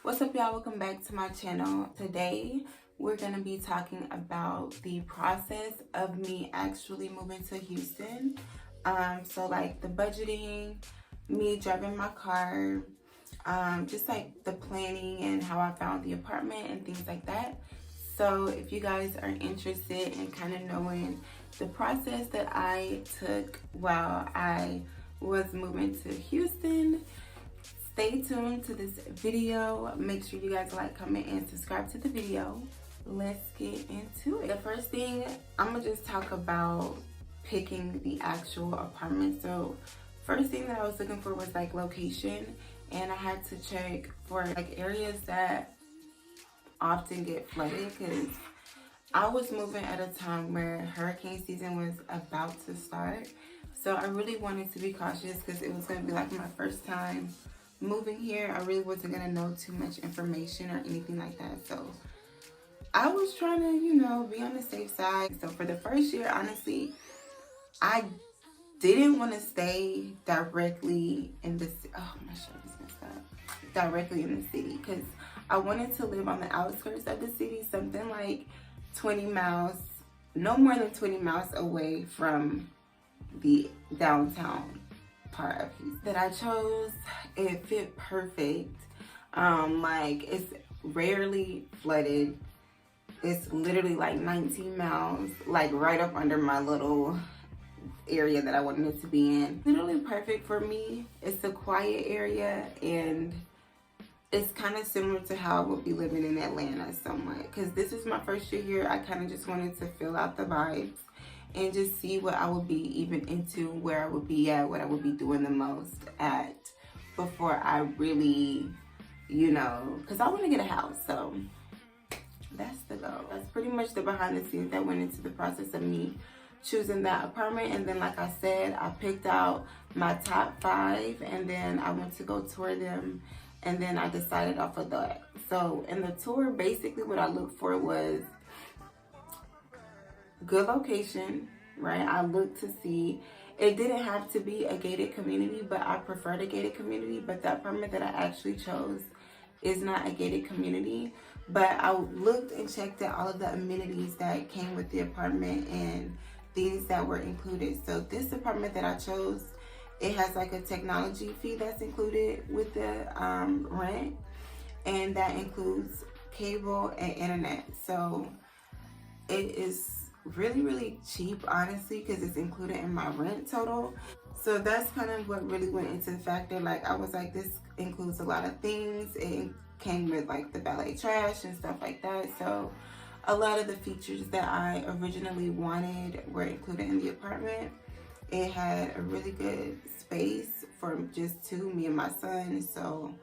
What's up, y'all? Welcome back to my channel. Today we're going to be talking about the process of me actually moving to Houston. So like the budgeting, me driving my car, just like the planning and how I found the apartment and things like that. So if you guys are interested in kind of knowing the process that I took while I was moving to Houston, stay tuned to this video. Make sure you guys like, comment, and subscribe to the video. Let's get into it. The first thing, I'm gonna just talk about picking the actual apartment. So first thing that I was looking for was like location, and I had to check for like areas that often get flooded because I was moving at a time where hurricane season was about to start. So I really wanted to be cautious because it was gonna be like my first time moving here. I really wasn't gonna know too much information or anything like that. So I was trying to, be on the safe side. So for the first year, honestly, I didn't want to stay directly in the my shirt is messed up. Directly in the city because I wanted to live on the outskirts of the city, something like 20 miles, no more than 20 miles away from the downtown part of Houston. That I chose, it fit perfect. Like it's rarely flooded. It's literally like 19 miles, like right up under my little area that I wanted it to be in. Literally perfect for me. It's a quiet area and it's kind of similar to how I would be living in Atlanta somewhat. Because this is my first year here, I kind of just wanted to feel out the vibes and just see what I would be even into, where I would be at, what I would be doing the most at before I really, because I want to get a house. So that's the goal. That's pretty much the behind the scenes that went into the process of me choosing that apartment. And then, like I said, I picked out my top 5 and then I went to go tour them. And then I decided off of that. So in the tour, basically what I looked for was good location, right? I looked to see, it didn't have to be a gated community, but I preferred a gated community. But the apartment that I actually chose is not a gated community. But I looked and checked at all of the amenities that came with the apartment and things that were included. So this apartment that I chose, it has like a technology fee that's included with the rent, and that includes cable and internet. So it is really, really cheap, honestly, because it's included in my rent total. So that's kind of what really went into the factor. Like I was like, this includes a lot of things. It came with like the valet trash and stuff like that. So a lot of the features that I originally wanted were included in the apartment. It had a really good space for just me and my son. So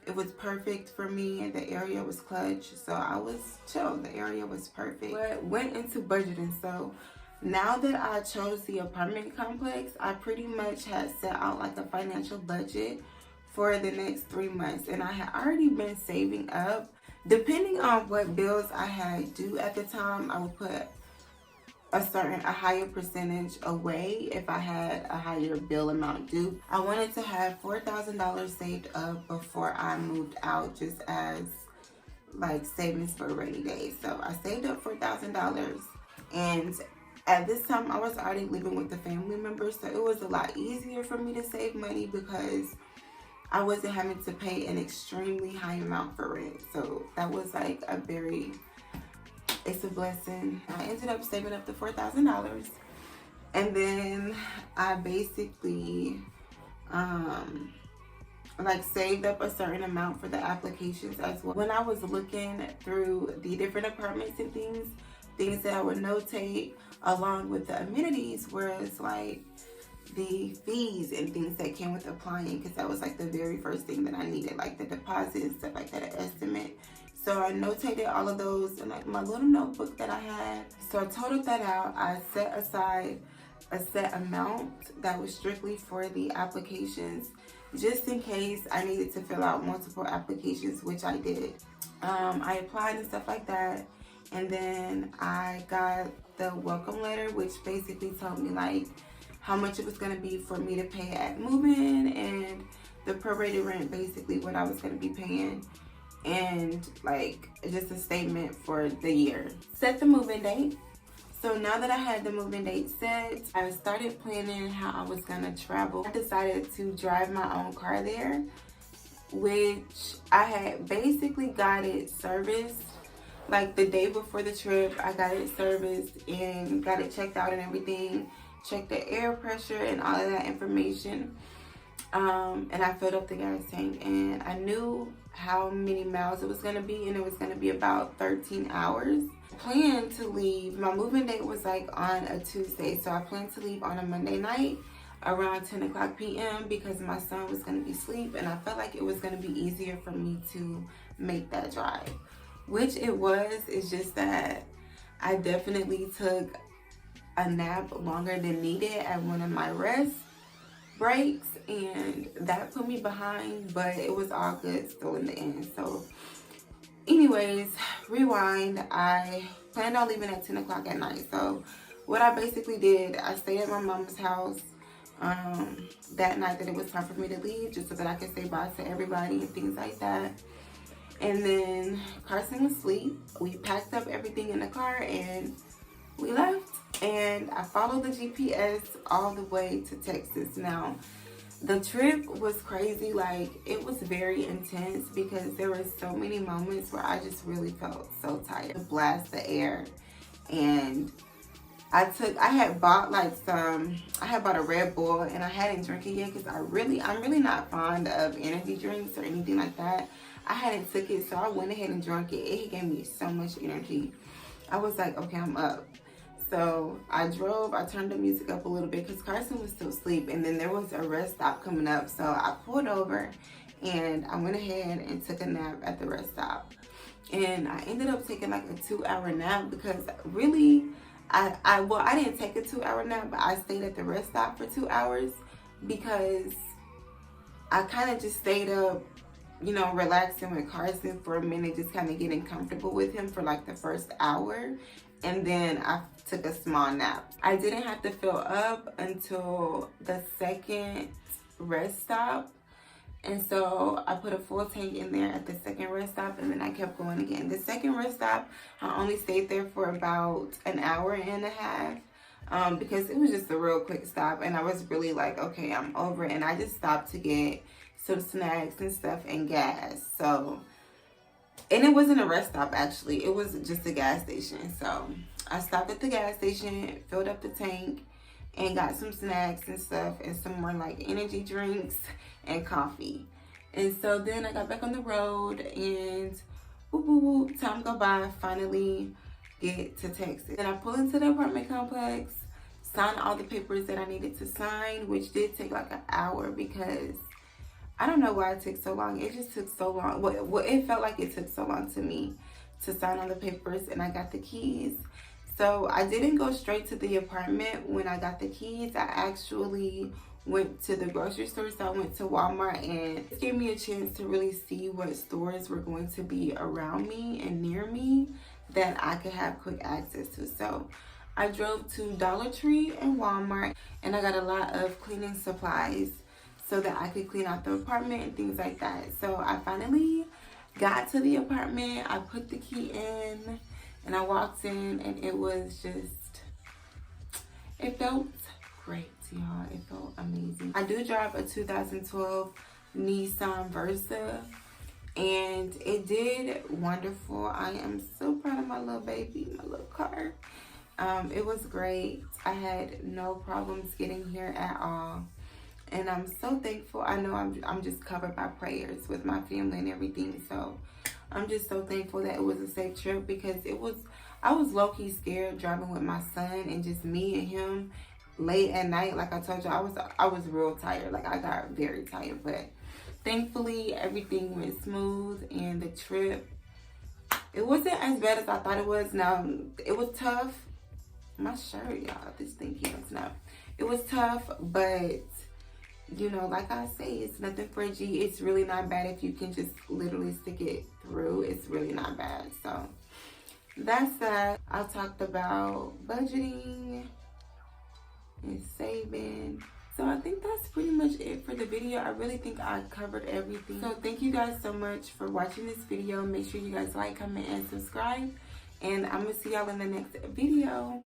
it was perfect for me. The area was clutch. So I was chill. The area was perfect. But went into budgeting. So now that I chose the apartment complex, I pretty much had set out like a financial budget for the next 3 months. And I had already been saving up. Depending on what bills I had due at the time, I would put a higher percentage away if I had a higher bill amount due. I wanted to have $4,000 saved up before I moved out, just as like savings for a rainy day. So I saved up $4,000, and at this time I was already living with a family member, so it was a lot easier for me to save money because I wasn't having to pay an extremely high amount for rent. So that was like it's a blessing. I ended up saving up to $4,000, and then I basically like saved up a certain amount for the applications as well. When I was looking through the different apartments and things that I would notate along with the amenities was like the fees and things that came with applying, because that was like the very first thing that I needed, like the deposit and stuff like that, an estimate. So I notated all of those in like my little notebook that I had. So I totaled that out. I set aside a set amount that was strictly for the applications, just in case I needed to fill out multiple applications, which I did. I applied and stuff like that. And then I got the welcome letter, which basically told me like how much it was going to be for me to pay at move-in, and the prorated rent, basically what I was going to be paying and like just a statement for the year. Set the move-in date. So now that I had the move-in date set, I started planning how I was gonna travel. I decided to drive my own car there, which I had basically got it serviced. Like the day before the trip, I got it serviced and got it checked out and everything. Checked the air pressure and all of that information. And I filled up the gas tank, and I knew how many miles it was gonna be, and it was gonna be about 13 hours. I planned to leave. My moving date was like on a Tuesday, so I planned to leave on a Monday night around 10 o'clock p.m. because my son was gonna be asleep, and I felt like it was gonna be easier for me to make that drive, which it was. It's just that I definitely took a nap longer than needed at one of my rest breaks, and that put me behind, but it was all good still in the end. So anyways, rewind. I planned on leaving at 10 o'clock at night. So what I basically did, I stayed at my mom's house that night that it was time for me to leave, just so that I could say bye to everybody and things like that. And then Carson was asleep. We packed up everything in the car and we left. And I followed the GPS all the way to Texas. Now, the trip was crazy. Like, it was very intense because there were so many moments where I just really felt so tired. Blast the air. And I had bought a Red Bull, and I hadn't drank it yet because I'm really not fond of energy drinks or anything like that. I hadn't took it, so I went ahead and drank it. It gave me so much energy. I was like, okay, I'm up. So I drove, I turned the music up a little bit because Carson was still asleep, and then there was a rest stop coming up. So I pulled over and I went ahead and took a nap at the rest stop. And I ended up taking like a 2-hour nap because really, I didn't take a 2-hour nap, but I stayed at the rest stop for 2 hours because I kind of just stayed up, you know, relaxing with Carson for a minute, just kind of getting comfortable with him for like the first hour. And then I took a small nap. I didn't have to fill up until the second rest stop. And so I put a full tank in there at the second rest stop, and then I kept going again. The second rest stop, I only stayed there for about an hour and a half because it was just a real quick stop. And I was really like, okay, I'm over it. And I just stopped to get some snacks and stuff and gas. So, and it wasn't a rest stop actually, it was just a gas station. So I stopped at the gas station, filled up the tank, and got some snacks and stuff and some more like energy drinks and coffee. And so then I got back on the road, and whoop, whoop, whoop, time go by, finally get to Texas. Then I pull into the apartment complex, sign all the papers that I needed to sign, which did take like an hour because I don't know why it took so long. It just took so long. Well, it felt like it took so long to me to sign all the papers, and I got the keys. So I didn't go straight to the apartment when I got the keys. I actually went to the grocery store. So I went to Walmart, and it gave me a chance to really see what stores were going to be around me and near me that I could have quick access to. So I drove to Dollar Tree and Walmart, and I got a lot of cleaning supplies so that I could clean out the apartment and things like that. So I finally got to the apartment. I put the key in and I walked in, and it was just, it felt great, y'all. It felt amazing. I do drive a 2012 Nissan Versa, and it did wonderful. I am so proud of my little baby, my little car. It was great. I had no problems getting here at all. And I'm so thankful. I know I'm just covered by prayers with my family and everything. So I'm just so thankful that it was a safe trip, because I was low-key scared driving with my son and just me and him late at night. Like I told you, I was real tired. Like I got very tired, but thankfully everything went smooth, and the trip, it wasn't as bad as I thought it was. Now, it was tough. My shirt, y'all, this thing can't snap. It was tough, but you know, like I say, it's nothing for a G. It's really not bad if you can just literally stick it through. It's really not bad. So that's that. I talked about budgeting and saving So I think that's pretty much it for the video. I really think I covered everything. So thank you guys so much for watching this video. Make sure you guys like, comment, and subscribe. And I'm going to see y'all in the next video.